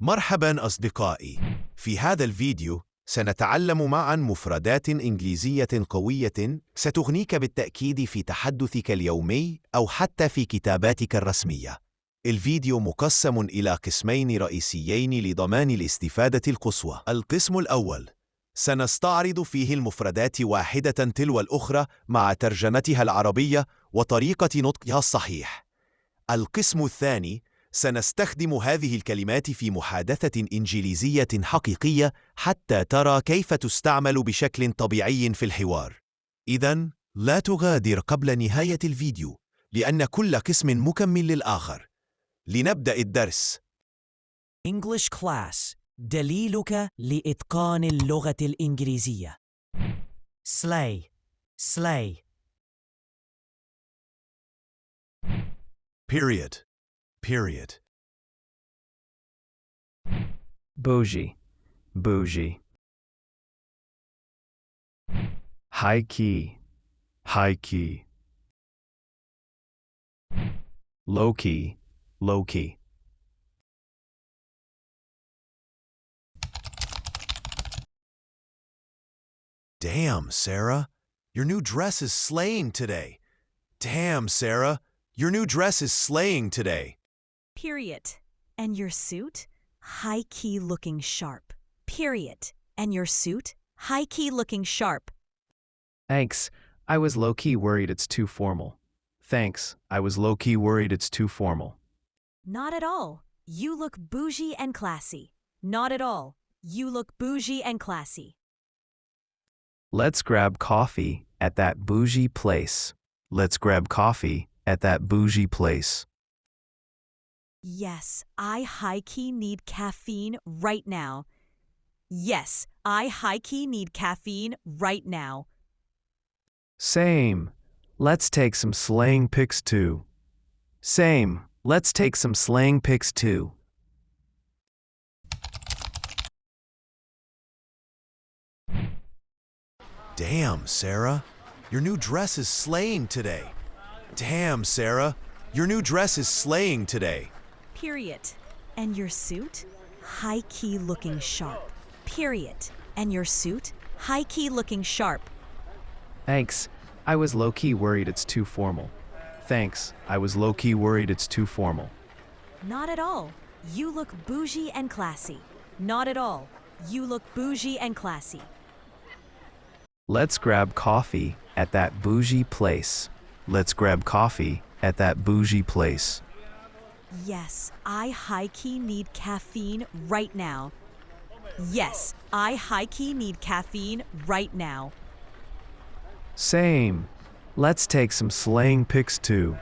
مرحباً أصدقائي. في هذا الفيديو سنتعلم معاً مفردات إنجليزية قوية ستغنيك بالتأكيد في تحدثك اليومي أو حتى في كتاباتك الرسمية. الفيديو مقسم إلى قسمين رئيسيين لضمان الاستفادة القصوى. القسم الأول سنستعرض فيه المفردات واحدة تلو الأخرى مع ترجمتها العربية وطريقة نطقها الصحيح. القسم الثاني سنستخدم هذه الكلمات في محادثة إنجليزية حقيقية حتى ترى كيف تستعمل بشكل طبيعي في الحوار. إذن لا تغادر قبل نهاية الفيديو لأن كل قسم مكمل للآخر. لنبدأ الدرس. English Class، دليلك لإتقان اللغة الإنجليزية. slay period bougie high key low key Damn, Sarah, your new dress is slaying today. Damn, Sarah, your new dress is slaying today. Period. And your suit? High-key looking sharp. Period. And your suit? High-key looking sharp. Thanks, I was low-key worried it's too formal. Not at all. You look bougie and classy. Not at all. You look bougie and classy. Let's grab coffee at that bougie place. Yes, I high-key need caffeine right now. Yes, I high-key need caffeine right now. Same. Let's take some slang pics too. Damn, Sarah, your new dress is slaying today. Damn, Sarah, your new dress is slaying today. Period. And your suit? High-key looking sharp. Period. And your suit? High-key looking sharp. Thanks, I was low-key worried it's too formal. Not at all. You look bougie and classy. Not at all. You look bougie and classy. Let's grab coffee at that bougie place. Yes, I high-key need caffeine right now. Yes, I high-key need caffeine right now. Same. Let's take some slang pics too.